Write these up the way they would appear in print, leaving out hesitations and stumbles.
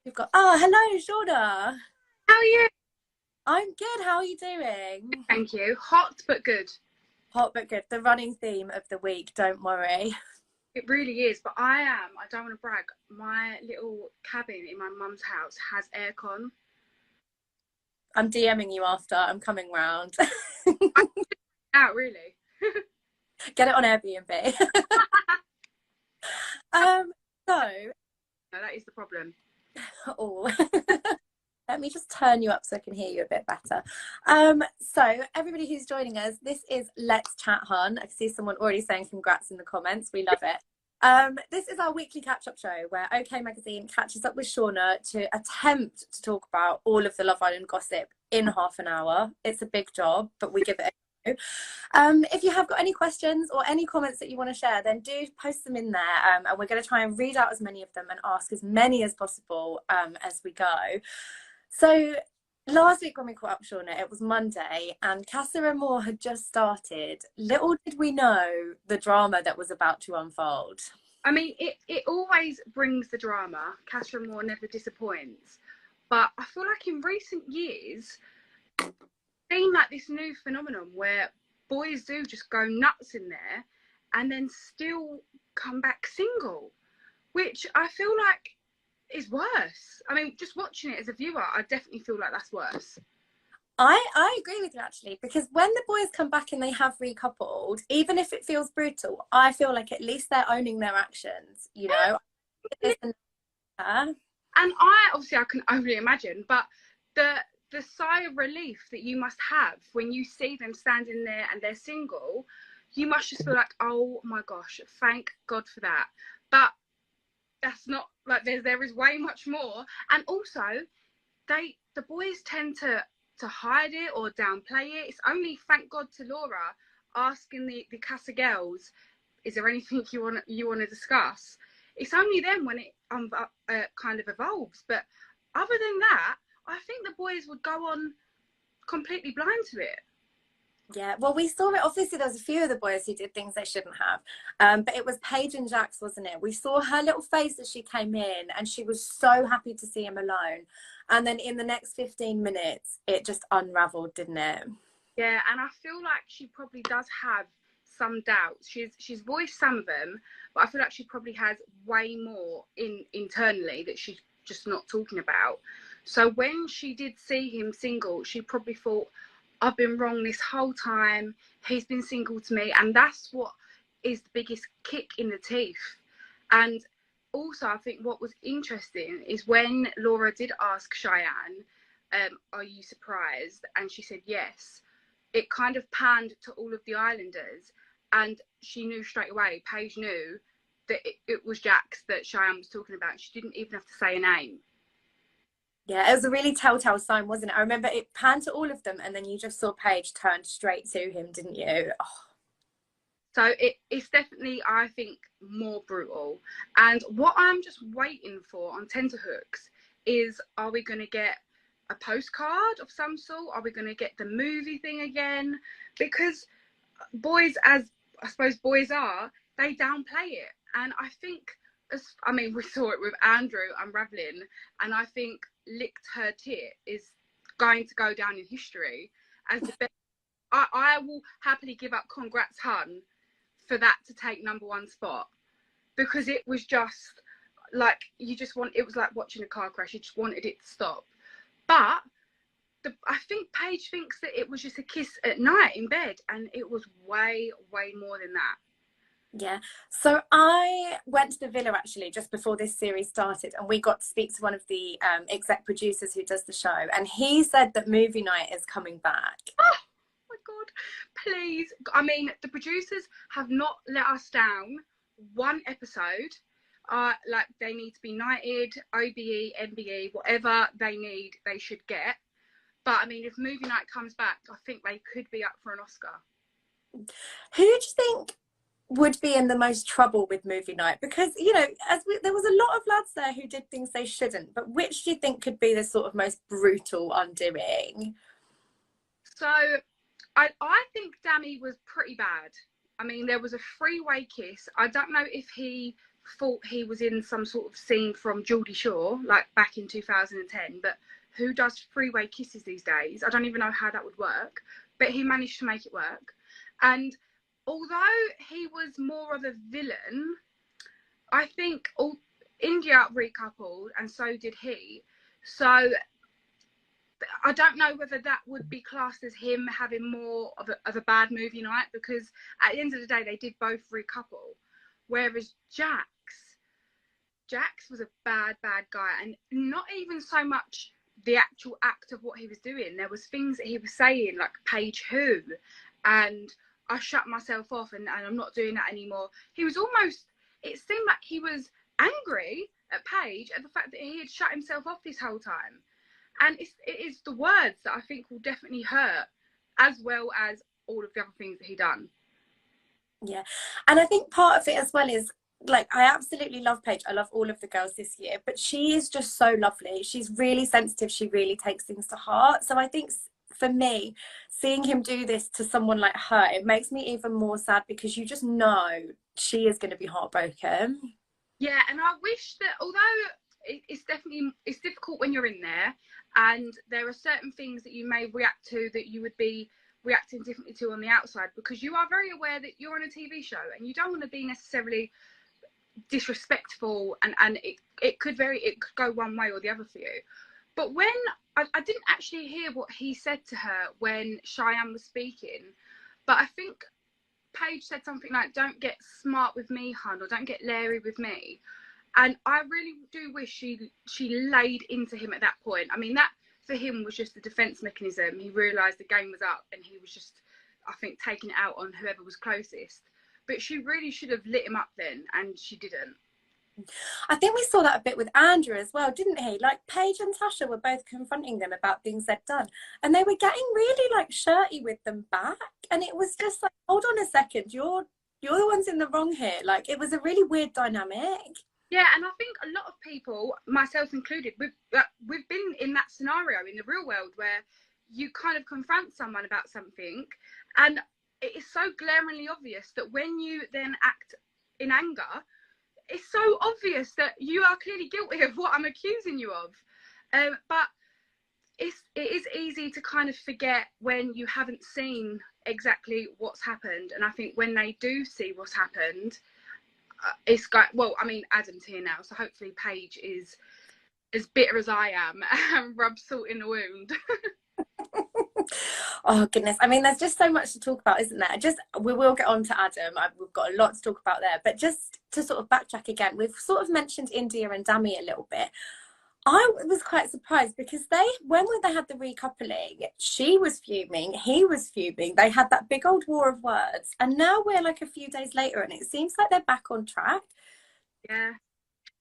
We've got, oh, hello, Shaughna. How are you? I'm good. How are you doing? Thank you. Hot but good. Hot but good. The running theme of the week, don't worry. It really is. But I don't want to brag, my little cabin in my mum's house has aircon. I'm DMing you after. I'm coming round. Out, really. Get it on Airbnb. um, so, No, that is the problem. oh, let me just turn you up so I can hear you a bit better. So everybody who's joining us, this is Let's Chat Hun. I can see someone already saying congrats in the comments. We love it. This is our weekly catch-up show where OK Magazine catches up with Shaughna to attempt to talk about all of the Love Island gossip in half an hour. It's a big job, but we give it a go. If you have got any questions or any comments that you want to share, then do post them in there, and we're going to try and read out as many of them and ask as many as possible as we go. So last week when we caught up, Shaughna, it was Monday and Casa Amor had just started. Little did we know the drama that was about to unfold. I mean, it always brings the drama. Casa Amor never disappoints. But I feel like in recent years, seen like this new phenomenon where boys do just go nuts in there and then still come back single, which I feel like is worse. I mean, just watching it as a viewer, I definitely feel like that's worse. I agree with you actually, because when the boys come back and they have recoupled, even if it feels brutal, I feel like at least they're owning their actions, you know. And I obviously I can only imagine, but the sigh of relief that you must have when you see them standing there and they're single, you must just feel like, oh my gosh, thank God for that. But that's not like there is way much more. And also the boys tend to hide it or downplay it. It's only thank God to Laura asking the Casa girls, is there anything you want to discuss? It's only then when it kind of evolves. But other than that, I think the boys would go on completely blind to it. Yeah, well, we saw it. Obviously, there was a few of the boys who did things they shouldn't have. But it was Paige and Jax, wasn't it? We saw her little face as she came in and she was so happy to see him alone. And then in the next 15 minutes, it just unraveled, didn't it? Yeah, and I feel like she probably does have some doubts. She's voiced some of them, but I feel like she probably has way more internally that she's just not talking about. So when she did see him single, she probably thought, I've been wrong this whole time. He's been single to me. And that's what is the biggest kick in the teeth. And also, I think what was interesting is when Laura did ask Cheyenne, are you surprised? And she said yes. It kind of panned to all of the Islanders. And she knew straight away, Paige knew that it was Jax that Cheyenne was talking about. She didn't even have to say a name. Yeah, it was a really telltale sign, wasn't it? I remember it panned to all of them and then you just saw Paige turn straight to him, didn't you? Oh. So it's definitely, I think, more brutal. And what I'm just waiting for on tenterhooks is, are we going to get a postcard of some sort? Are we going to get the movie thing again? Because boys, as I suppose boys are, they downplay it. And I think, I mean, we saw it with Andrew unraveling, and I think licked her tit is going to go down in history as the best. I will happily give up Congrats Hun for that to take #1 spot, because it was just like it was like watching a car crash. You just wanted it to stop. But I think Paige thinks that it was just a kiss at night in bed, and it was way more than that. Yeah, so I went to the villa actually just before this series started, and we got to speak to one of the exec producers who does the show, and he said that movie night is coming back. Oh my God, please. I mean, the producers have not let us down one episode. Like, they need to be knighted, OBE, MBE, whatever they need, they should get. But I mean, if movie night comes back, I think they could be up for an Oscar. Who do you think would be in the most trouble with movie night? Because, you know, there was a lot of lads there who did things they shouldn't, but which do you think could be the sort of most brutal undoing? So I think Dammy was pretty bad. I mean, there was a 3-way kiss. I don't know if he thought he was in some sort of scene from Geordie Shore, like back in 2010, but who does three-way kisses these days? I don't even know how that would work, but he managed to make it work. And although he was more of a villain, I think India recoupled, and so did he. So I don't know whether that would be classed as him having more of a bad movie night, because at the end of the day, they did both recouple. Whereas Jax was a bad guy, and not even so much the actual act of what he was doing. There was things that he was saying, like Paige who, and I shut myself off, and I'm not doing that anymore. He was almost, it seemed like he was angry at Paige at the fact that he had shut himself off this whole time. And it is the words that I think will definitely hurt, as well as all of the other things that he done. Yeah, and I think part of it as well is, like, I absolutely love Paige. I love all of the girls this year, but she is just so lovely. She's really sensitive. She really takes things to heart. So I think for me, seeing him do this to someone like her, it makes me even more sad, because you just know she is going to be heartbroken. Yeah, and I wish that, although it's difficult when you're in there, and there are certain things that you may react to that you would be reacting differently to on the outside, because you are very aware that you're on a TV show and you don't want to be necessarily disrespectful, and it could go one way or the other for you. But when I didn't actually hear what he said to her when Cheyenne was speaking, but I think Paige said something like, "Don't get smart with me, hun," or "Don't get leery with me." And I really do wish she laid into him at that point. I mean, that for him was just a defense mechanism. He realized the game was up, and he was just, I think, taking it out on whoever was closest. But she really should have lit him up then, and she didn't. I think we saw that a bit with Andrew as well, didn't he? Like, Paige and Tasha were both confronting them about things they'd done, and they were getting really, like, shirty with them back. And it was just like, hold on a second, you're the ones in the wrong here. Like, it was a really weird dynamic. Yeah, and I think a lot of people, myself included, we've been in that scenario in the real world where you kind of confront someone about something, and it is so glaringly obvious that when you then act in anger, it's so obvious that you are clearly guilty of what I'm accusing you of. But it is easy to kind of forget when you haven't seen exactly what's happened. And I think when they do see what's happened, it's got, well, I mean, Adam's here now, so hopefully Paige is as bitter as I am and rubs salt in the wound. Oh goodness, I mean, there's just so much to talk about, isn't there? We will get on to Adam. We've got a lot to talk about there, but just to sort of backtrack again, we've sort of mentioned India and Dami a little bit. I was quite surprised, because when they had the recoupling, she was fuming, he was fuming, they had that big old war of words, and now we're like a few days later and it seems like they're back on track. Yeah,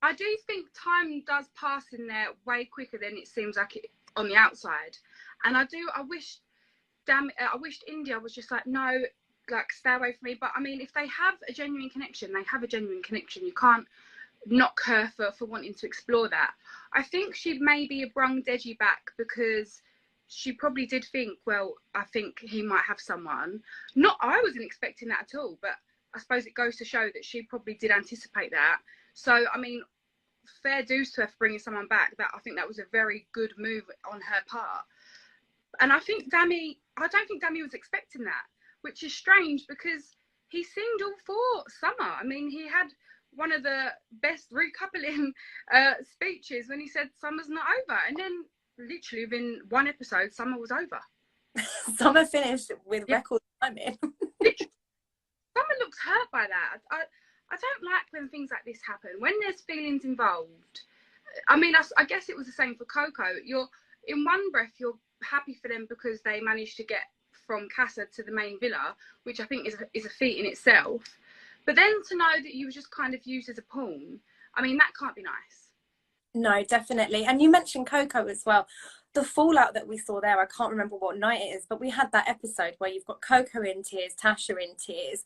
I do think time does pass in there way quicker than it seems like it on the outside. And I wished India was just like, no, like, stay away from me. But I mean, if they have a genuine connection, they have a genuine connection. You can't knock her for wanting to explore that. I think she maybe brung Deji back because she probably did think, well, I think he might have someone. I wasn't expecting that at all, but I suppose it goes to show that she probably did anticipate that. So, I mean, fair dues to her for bringing someone back. I think that was a very good move on her part. And I don't think Dami was expecting that, which is strange because he seemed all for Summer. I mean, he had one of the best recoupling speeches when he said Summer's not over, and then literally within one episode Summer was over. Summer finished with record timing. Summer looks hurt by that. I don't like when things like this happen, when there's feelings involved. I mean, I guess it was the same for Coco. You're in one breath you're happy for them because they managed to get from Casa to the main villa, which I think is a feat in itself. But then to know that you were just kind of used as a pawn, I mean, that can't be nice. No, definitely. And you mentioned Coco as well. The fallout that we saw there, I can't remember what night it is, but we had that episode where you've got Coco in tears, Tasha in tears.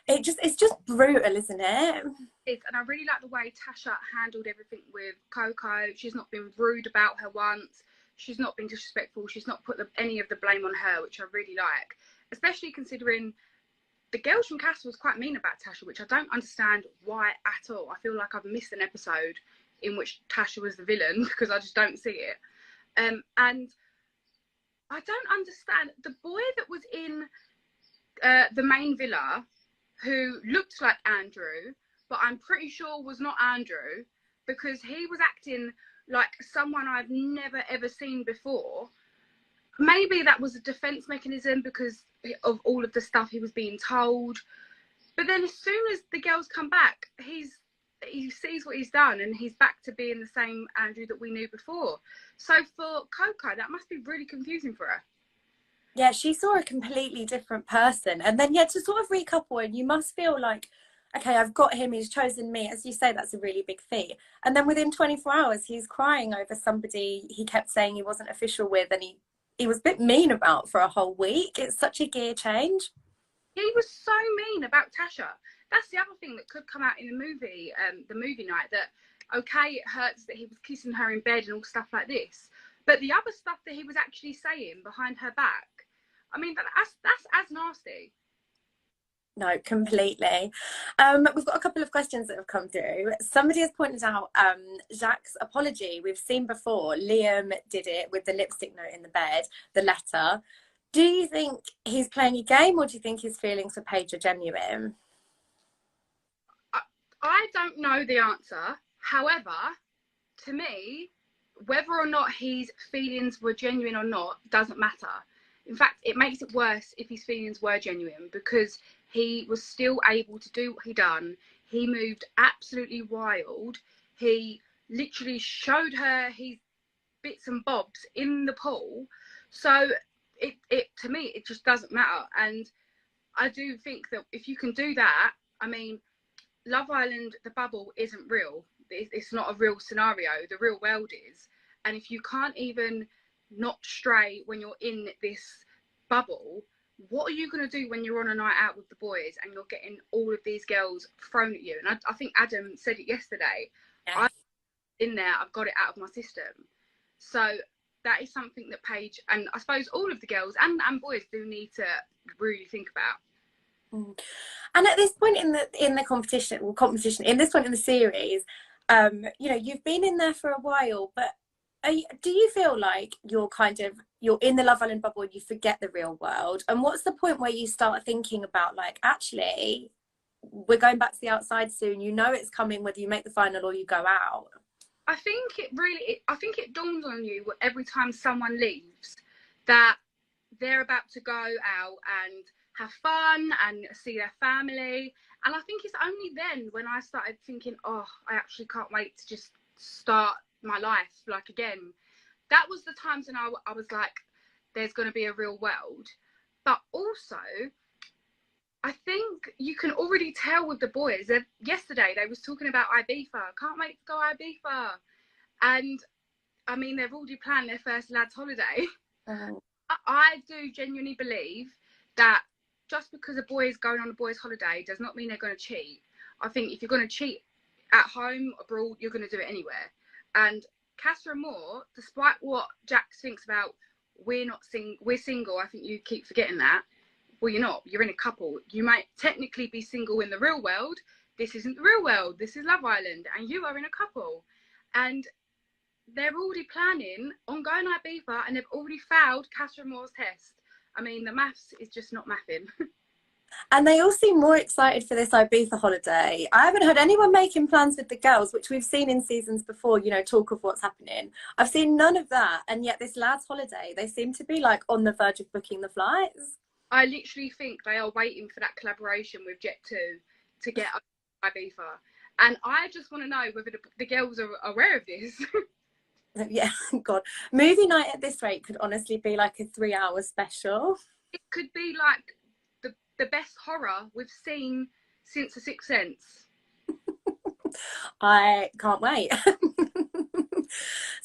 It's just brutal, isn't it? And I really like the way Tasha handled everything with Coco. She's not been rude about her once. She's not been disrespectful. She's not put any of the blame on her, which I really like, especially considering the girls from Casa was quite mean about Tasha, which I don't understand why at all. I feel like I've missed an episode in which Tasha was the villain because I just don't see it. And I don't understand the boy that was in the main villa who looked like Andrew, but I'm pretty sure was not Andrew because he was acting like someone I've never ever seen before. Maybe that was a defense mechanism because of all of the stuff he was being told. But then as soon as the girls come back, he sees what he's done and he's back to being the same Andrew that we knew before. So for Coco, that must be really confusing for her. Yeah, she saw a completely different person. And then, yeah, to sort of recouple, and you must feel like, okay, I've got him, he's chosen me. As you say, that's a really big feat. And then within 24 hours, he's crying over somebody he kept saying he wasn't official with, and he was a bit mean about for a whole week. It's such a gear change. He was so mean about Tasha. That's the other thing that could come out in the movie night, that, okay, it hurts that he was kissing her in bed and all stuff like this. But the other stuff that he was actually saying behind her back, I mean, that's as nasty. No, completely. We've got a couple of questions that have come through. Somebody has pointed out Jacques' apology. We've seen before, Liam did it with the lipstick note in the bed, the letter. Do you think he's playing a game, or do you think his feelings for Paige are genuine? I don't know the answer. However, to me, whether or not his feelings were genuine or not doesn't matter. In fact, it makes it worse if his feelings were genuine because he was still able to do what he done. He moved absolutely wild. He literally showed her his bits and bobs in the pool. So it to me, it just doesn't matter. And I do think that if you can do that, I mean, Love Island, the bubble isn't real. It's not a real scenario. The real world is. And if you can't even not stray when you're in this bubble, what are you going to do when you're on a night out with the boys and you're getting all of these girls thrown at you? And I think Adam said it yesterday. Yes. I'm in there, I've got it out of my system. So that is something that Paige, and I suppose all of the girls and boys do need to really think about. And at this point in the competition in this point in the series, you know, you've been in there for a while, but do you feel like you're in the Love Island bubble and you forget the real world? And what's the point where you start thinking about, like, actually, we're going back to the outside soon, you know it's coming whether you make the final or you go out? I think it dawns on you every time someone leaves that they're about to go out and have fun and see their family. And I think it's only then when I started thinking, oh, I actually can't wait to just start my life like again. That was the times when I was like, there's going to be a real world. But also, I think you can already tell with the boys that yesterday they was talking about Ibiza. Can't wait to go Ibiza. And I mean, they've already planned their first lads holiday. Oh. I do genuinely believe that just because a boy is going on a boys holiday does not mean they're going to cheat. I think if you're going to cheat at home, abroad, you're going to do it anywhere. And Casa Amor, despite what Jack thinks about we're single, I think you keep forgetting that. Well, you're not. You're in a couple. You might technically be single in the real world. This isn't the real world. This is Love Island, and you are in a couple. And they're already planning on going to Ibiza, and they've already failed Casa Amor's test. I mean, the maths is just not mathing. And they all seem more excited for this Ibiza holiday. I haven't heard anyone making plans with the girls, which we've seen in seasons before, you know, talk of what's happening. I've seen none of that. And yet this lads holiday, they seem to be like on the verge of booking the flights. I literally think they are waiting for that collaboration with Jet2 to get Ibiza. And I just want to know whether the girls are aware of this. Yeah, God. Movie night at this rate could honestly be like a 3-hour special. It could be like the best horror we've seen since The Sixth Sense. I can't wait.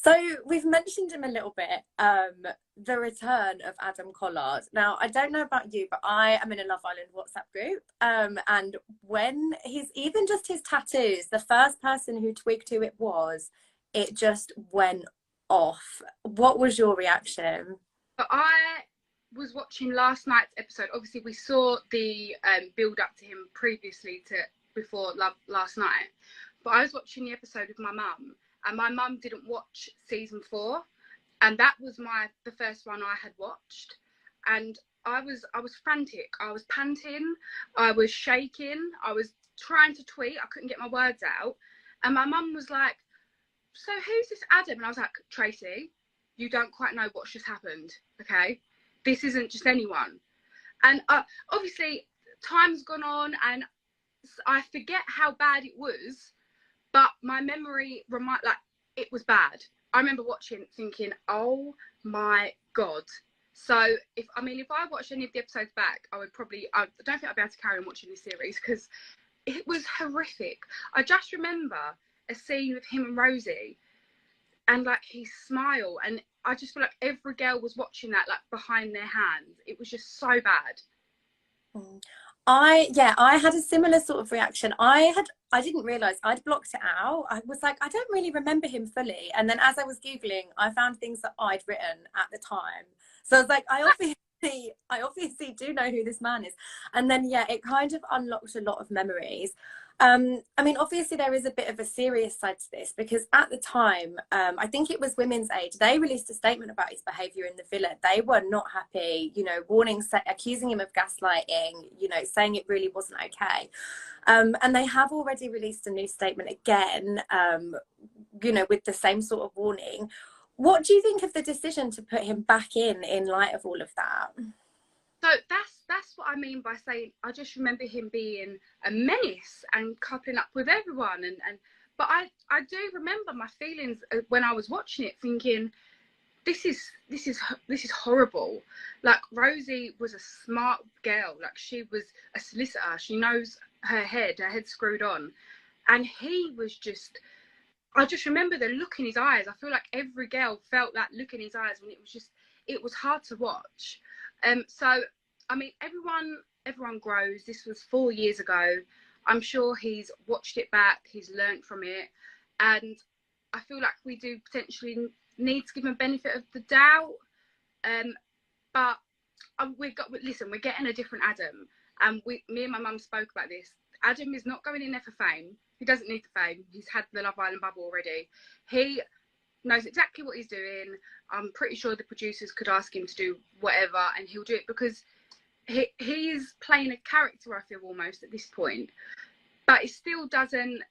So we've mentioned him a little bit, the return of Adam Collard. Now, I don't know about you, but I am in a Love Island WhatsApp group. And when even just his tattoos, the first person who twigged who it was, it just went off. What was your reaction? But was watching last night's episode, obviously we saw the build up to him previously to before last night, but I was watching the episode with my mum, and my mum didn't watch season 4, and that was the first one I had watched, and I was frantic. I was panting, I was shaking, I was trying to tweet, I couldn't get my words out, and my mum was like, so who's this Adam? And I was like, Tracy, you don't quite know what's just happened, okay? This isn't just anyone. And obviously time's gone on and I forget how bad it was, but my memory it was bad. I remember watching thinking, oh my God. So if I watched any of the episodes back, I don't think I'd be able to carry on watching this series because it was horrific. I just remember a scene with him and Rosie and like his smile, and I just feel like every girl was watching that like behind their hands. It was just so bad. I had a similar sort of reaction. I didn't realize I'd blocked it out. I was like, I don't really remember him fully, and then as I was googling, I found things that I'd written at the time, so I was like, I obviously do know who this man is. And then yeah, it kind of unlocked a lot of memories. Obviously there is a bit of a serious side to this because at the time, I think it was Women's Aid, they released a statement about his behaviour in the villa. They were not happy, accusing him of gaslighting, saying it really wasn't okay. And they have already released a new statement again, with the same sort of warning. What do you think of the decision to put him back in light of all of that? So that's what I mean by saying I just remember him being a menace and coupling up with everyone, but I do remember my feelings when I was watching it, thinking this is horrible. Like Rosie was a smart girl, like she was a solicitor, she knows her head screwed on, and he was just. I just remember the look in his eyes. I feel like every girl felt that look in his eyes when it was hard to watch. So, everyone grows. This was 4 years ago. I'm sure he's watched it back. He's learned from it. And I feel like we do potentially need to give him a benefit of the doubt. But we're getting a different Adam. And me and my mum spoke about this. Adam is not going in there for fame. He doesn't need the fame. He's had the Love Island bubble already. He knows exactly what he's doing. I'm pretty sure the producers could ask him to do whatever and he'll do it because he's playing a character, I feel, almost at this point. But it still doesn't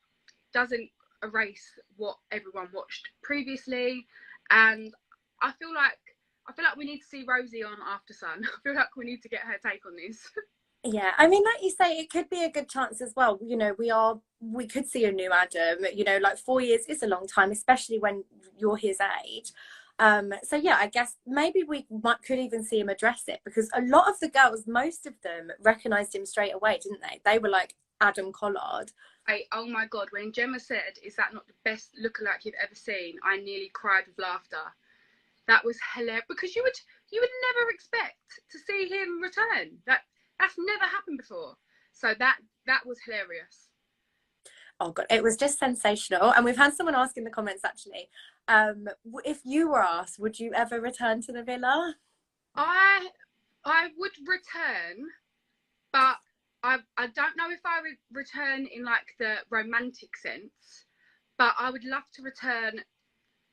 erase what everyone watched previously. And I feel like we need to see Rosie on After Sun. I feel like we need to get her take on this. Yeah, like you say, it could be a good chance as well. We could see a new Adam. 4 years is a long time, especially when you're his age. So yeah, I guess maybe could even see him address it because a lot of the girls, most of them recognised him straight away, didn't they? They were like, Adam Collard. Oh my God, when Gemma said, is that not the best lookalike you've ever seen? I nearly cried with laughter. That was hilarious because you would never expect to see him return. That's never happened before. So that was hilarious. Oh God, it was just sensational. And we've had someone ask in the comments actually, if you were asked, would you ever return to the villa? I would return, but I don't know if I would return in like the romantic sense, but I would love to return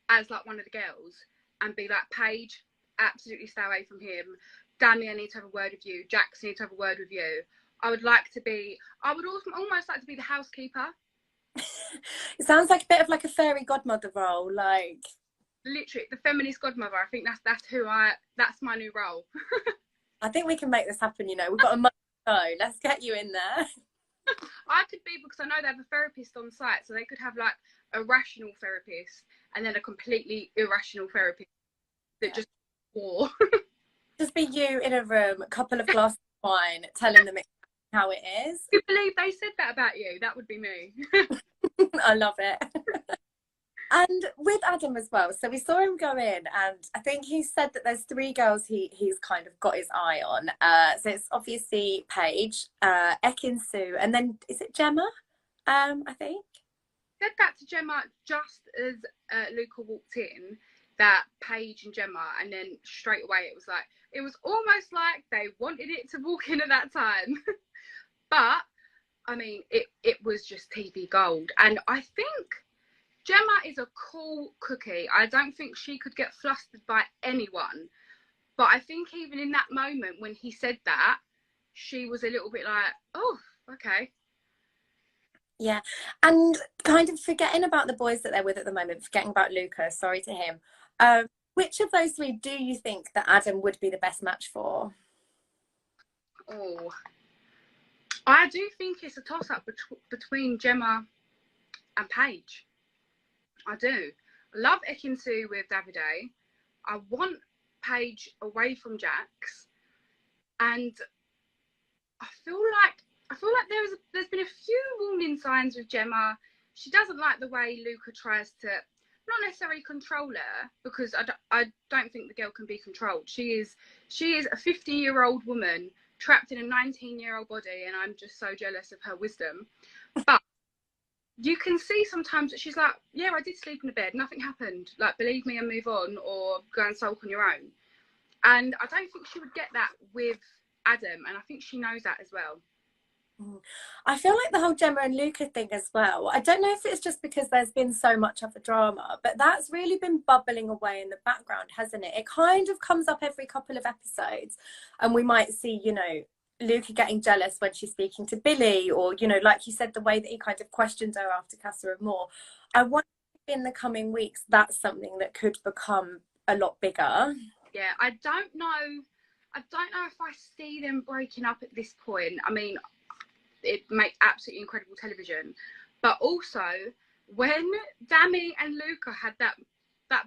as like one of the girls and be like, Paige, absolutely stay away from him. Danny, I need to have a word with you. Jackson, I need to have a word with you. I would almost like to be the housekeeper. It sounds like a bit of like a fairy godmother role, like literally the feminist godmother. I think that's my new role. I think we can make this happen. We've got a month to go. Let's get you in there. I could be, because I know they have a therapist on site, so they could have like a rational therapist and then a completely irrational therapist that just war. Just be you in a room, a couple of glasses of wine, telling them how it is. I believe they said that about you. That would be me. I love it. And with Adam as well, so we saw him go in, and I think he said that there's 3 girls he's kind of got his eye on. So it's obviously Paige, Ekin-Su, and then is it Gemma? I think. Said that to Gemma just as Luca walked in, that Paige and Gemma, and then straight away it was like, it was almost like they wanted it to walk in at that time. But I mean, it was just TV gold. And I think Gemma is a cool cookie. I don't think she could get flustered by anyone. But I think even in that moment when he said that, she was a little bit like, oh, okay. Yeah, and kind of forgetting about the boys that they're with at the moment, forgetting about Luca, sorry to him. Which of those three do you think that Adam would be the best match for? Oh, I do think it's a toss-up between Gemma and Paige. I do. I love Ekin-Su with Davide. I want Paige away from Jax. And I feel like there's been a few warning signs with Gemma. She doesn't like the way Luca tries to not necessarily control her, because I don't think the girl can be controlled. She is a 50-year-old woman trapped in a 19-year-old body, and I'm just so jealous of her wisdom. But you can see sometimes that she's like, yeah, I did sleep in the bed, nothing happened. Like, believe me and move on, or go and sulk on your own. And I don't think she would get that with Adam, and I think she knows that as well. I feel like the whole Gemma and Luca thing as well, I don't know if it's just because there's been so much of a drama, but that's really been bubbling away in the background, hasn't it? It kind of comes up every couple of episodes, and we might see, you know, Luca getting jealous when she's speaking to Billy, or, you know, like you said, the way that he kind of questioned her after Casa Amor. I wonder if in the coming weeks that's something that could become a lot bigger. Yeah, I don't know if I see them breaking up at this point. I mean, it makes absolutely incredible television, but also when Dami and Luca had that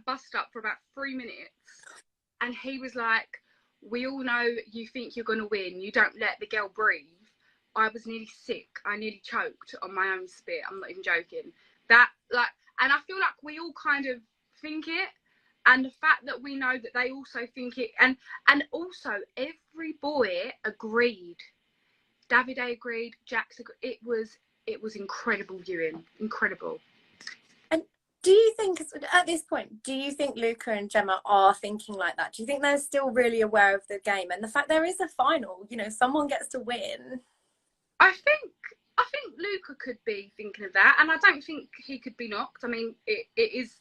bust up for about 3 minutes, and he was like, we all know you think you're gonna win, you don't let the girl breathe. I was nearly sick. I nearly choked on my own spit. I'm not even joking. That, like, and I feel like we all kind of think it, and the fact that we know that they also think it, and also every boy agreed. Davide agreed, Jax agreed. It was incredible viewing, incredible. And do you think, at this point, do you think Luca and Gemma are thinking like that? Do you think they're still really aware of the game and the fact there is a final? You know, someone gets to win. I think Luca could be thinking of that, and I don't think he could be knocked. I mean, it is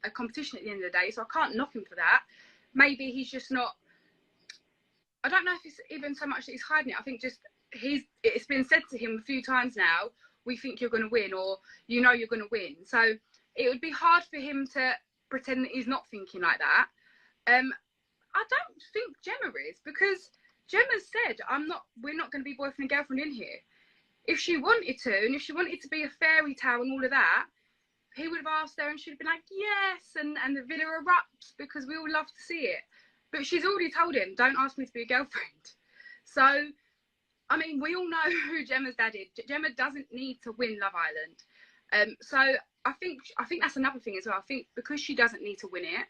a competition at the end of the day, so I can't knock him for that. Maybe he's just not. I don't know if it's even so much that he's hiding it. I think just it's been said to him a few times now, we think you're going to win, or you know you're going to win. So it would be hard for him to pretend that he's not thinking like that. I don't think Gemma is, because Gemma said, we're not going to be boyfriend and girlfriend in here. If she wanted to, and if she wanted to be a fairy tale and all of that, he would have asked her, and she'd been like, yes, and the villa erupts because we all love to see it. But she's already told him, don't ask me to be a girlfriend. So, I mean, we all know who Gemma's dad is. Gemma doesn't need to win Love Island. So I think that's another thing as well. I think because she doesn't need to win it,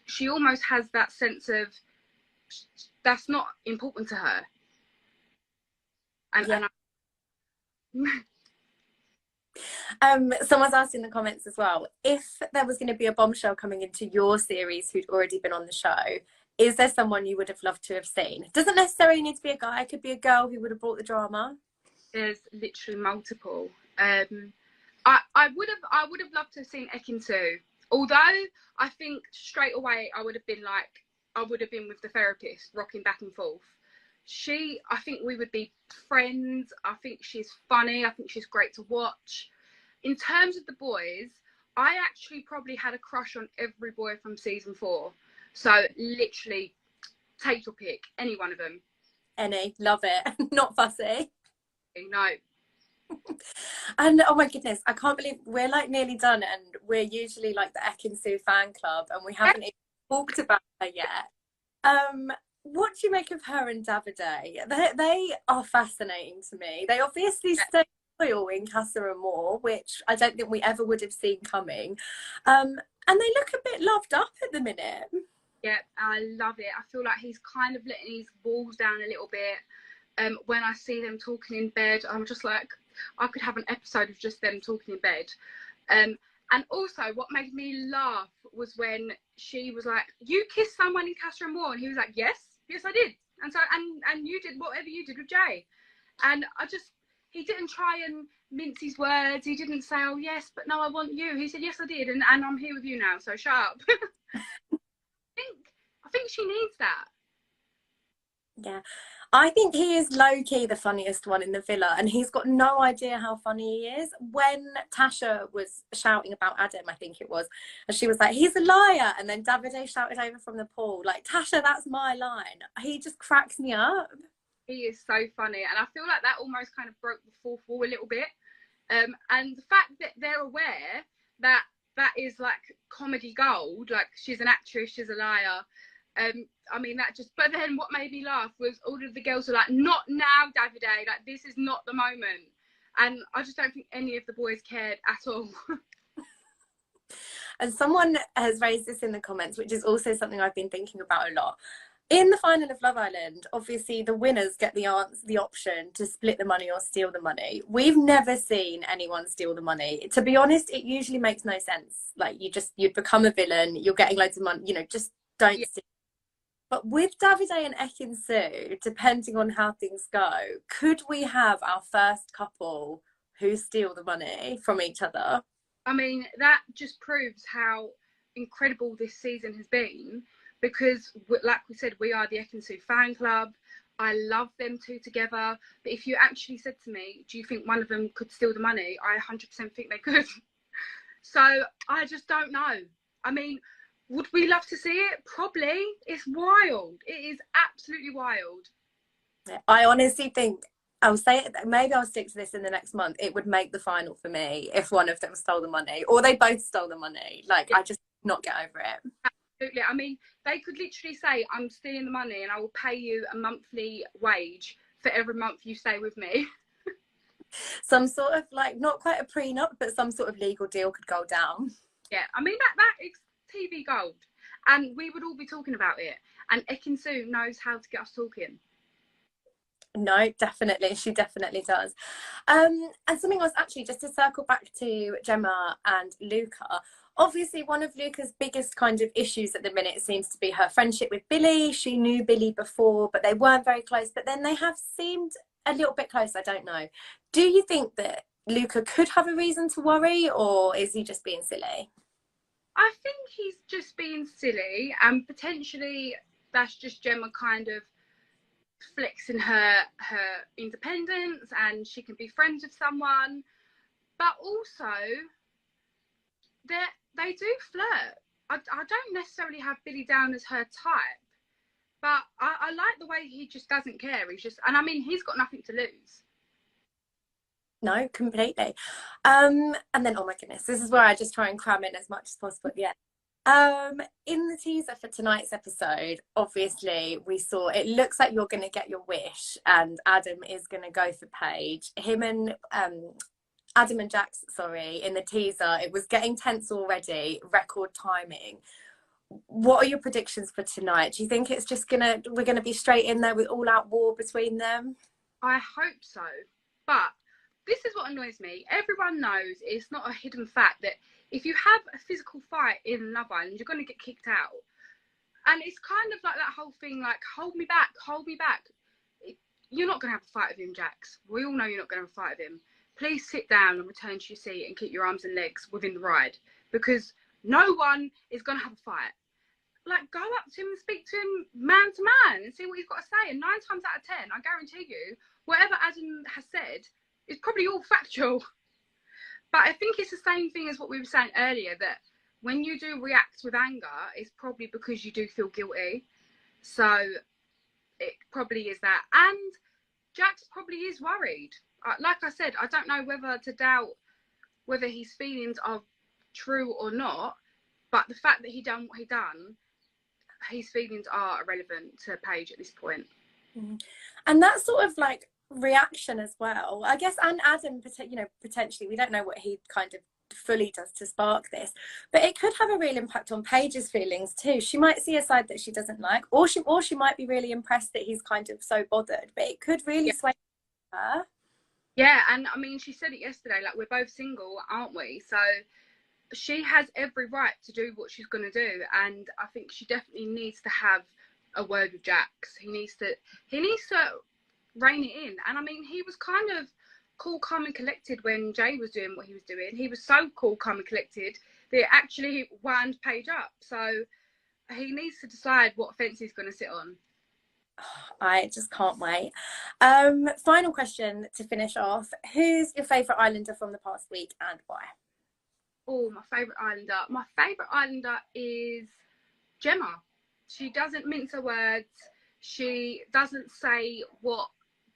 she almost has that sense of that's not important to her. Someone's asked in the comments as well, if there was going to be a bombshell coming into your series who'd already been on the show, is there someone you would have loved to have seen? It doesn't necessarily need to be a guy, it could be a girl who would have brought the drama. There's literally multiple. I would have loved to have seen Ekin-Su, although I think straight away I would have been with the therapist, rocking back and forth. I think we would be friends. I think she's funny. I think she's great to watch. In terms of the boys, I actually probably had a crush on every boy from season 4. So literally, take your pick, any one of them. Any, love it. Not fussy. No. And oh my goodness, I can't believe we're like nearly done, and we're usually like the Ekin-Su fan club, and we haven't even talked about her yet. What do you make of her and Davide? They are fascinating to me. They obviously stay loyal in Casa Amor, which I don't think we ever would have seen coming. And they look a bit loved up at the minute. Yeah, I love it. I feel like he's kind of letting his walls down a little bit. When I see them talking in bed, I'm just like, I could have an episode of just them talking in bed. And also what made me laugh was when she was like, you kissed someone in Casa Amor, and he was like, yes I did, and so and you did whatever you did with Jay. And he didn't try and mince his words. He didn't say, oh yes, but no, I want you. He said, yes I did, and I'm here with you now, so shut up. I think she needs that. Yeah, I think he is low-key the funniest one in the villa, and he's got no idea how funny he is. When Tasha was shouting about Adam, I think it was, and she was like, he's a liar, and then Davide shouted over from the pool, like, Tasha, that's my line. He just cracks me up. He is so funny, and I feel like that almost kind of broke the fourth wall a little bit. And the fact that they're aware that that is like comedy gold, like she's an actress, she's a liar. I mean, that just, but then what made me laugh was all of the girls were like, not now, Davide, like this is not the moment. And I just don't think any of the boys cared at all. And someone has raised this in the comments, which is also something I've been thinking about a lot. In the final of Love Island, obviously the winners get the option to split the money or steal the money. We've never seen anyone steal the money. To be honest, it usually makes no sense. Like, you'd become a villain, you're getting loads of money, you know, just don't steal. But with Davide and Ekin-Su, depending on how things go, could we have our first couple who steal the money from each other? I mean, that just proves how incredible this season has been, because, like we said, we are the Ekin-Su fan club. I love them two together. But if you actually said to me, do you think one of them could steal the money? I 100% think they could. So I just don't know. I mean, would we love to see it? Probably. It's wild. It is absolutely wild. I honestly think, I'll say it, maybe I'll stick to this in the next month. It would make the final for me if one of them stole the money, or they both stole the money. Like, I just not get over it. Absolutely. I mean, they could literally say, I'm stealing the money and I will pay you a monthly wage for every month you stay with me. Some sort of, like, not quite a prenup, but some sort of legal deal could go down. Yeah, I mean, that is TV gold, and we would all be talking about it, and Ekin-Su knows how to get us talking. No, definitely, she definitely does. And something else, actually, just to circle back to Gemma and Luca, obviously one of Luca's biggest kind of issues at the minute seems to be her friendship with Billy. She knew Billy before, but they weren't very close, but then they have seemed a little bit close. I don't know, do you think that Luca could have a reason to worry, or is he just being silly? I think he's just being silly, and potentially that's just Gemma kind of flexing her independence, and she can be friends with someone. But also, they do flirt. I don't necessarily have Billy down as her type, but I like the way he just doesn't care. He's just, and I mean, he's got nothing to lose. No, completely. And then, oh my goodness, this is where I just try and cram in as much as possible at the end. In the teaser for tonight's episode, obviously we saw it looks like you're going to get your wish, and Adam is going to go for Paige. Him and Adam and Jax, sorry, in the teaser, it was getting tense already. Record timing. What are your predictions for tonight? Do you think it's just we're gonna be straight in there with all out war between them? I hope so, but this is what annoys me. Everyone knows, it's not a hidden fact, that if you have a physical fight in Love Island, you're going to get kicked out. And it's kind of like that whole thing, like, hold me back, hold me back. You're not going to have a fight with him, Jax. We all know you're not going to have a fight with him. Please sit down and return to your seat and keep your arms and legs within the ride, because no one is going to have a fight. Like, go up to him and speak to him man to man and see what he's got to say. And 9 times out of 10, I guarantee you, whatever Adam has said, it's probably all factual. But I think it's the same thing as what we were saying earlier, that when you do react with anger, it's probably because you do feel guilty. So it probably is that. And Jax probably is worried. Like I said, I don't know whether to doubt whether his feelings are true or not, but the fact that he done what he done, his feelings are irrelevant to Paige at this point. And that sort of like reaction as well, I guess, and Adam, you know, potentially, we don't know what he kind of fully does to spark this, but it could have a real impact on Paige's feelings too. She might see a side that she doesn't like, or she might be really impressed that he's kind of so bothered, but it could really sway her. Yeah, and I mean, she said it yesterday, like, we're both single, aren't we? So she has every right to do what she's going to do, and I think she definitely needs to have a word with Jax. He needs to rein it in. And I mean, he was kind of cool, calm and collected when Jay was doing what he was doing. He was so cool, calm and collected that it actually wound Paige up. So he needs to decide what fence he's going to sit on. I just can't wait. Final question to finish off. Who's your favourite Islander from the past week and why? Oh, my favourite Islander. My favourite Islander is Gemma. She doesn't mince her words. She doesn't say what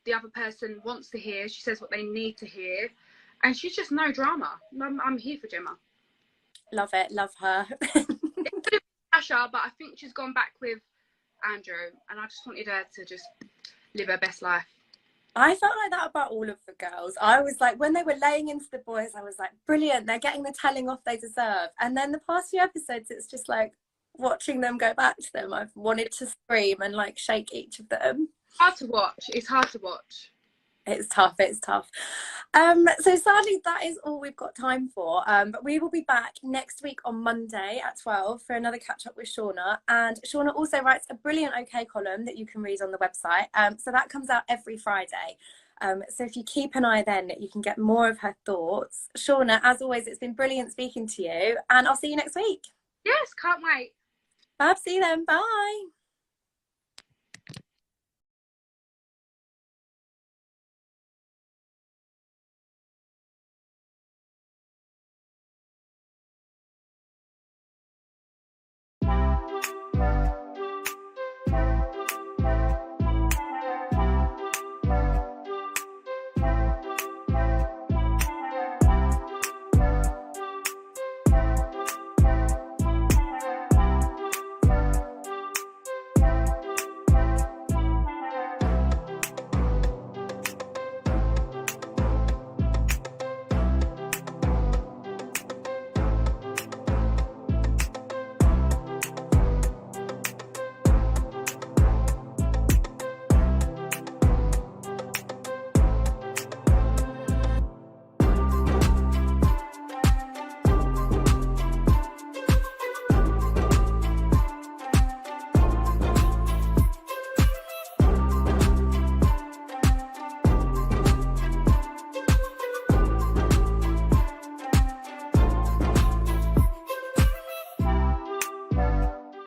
the other person wants to hear. She says what they need to hear. And she's just no drama. I'm here for Gemma. Love it. Love her. It's Tasha, but I think she's gone back with Andrew. And I just wanted her to just live her best life. I felt like that about all of the girls. I was like, when they were laying into the boys, I was like, brilliant. They're getting the telling off they deserve. And then the past few episodes, it's just like watching them go back to them. I've wanted to scream and like shake each of them. Hard to watch. It's hard to watch. It's tough. It's tough. So sadly, that is all we've got time for. But we will be back next week on Monday at 12 for another catch up with Shaughna. And Shaughna also writes a brilliant OK column that you can read on the website. So that comes out every Friday. So if you keep an eye then, you can get more of her thoughts. Shaughna, as always, it's been brilliant speaking to you. And I'll see you next week. Yes, can't wait. Fab, see you then. Bye.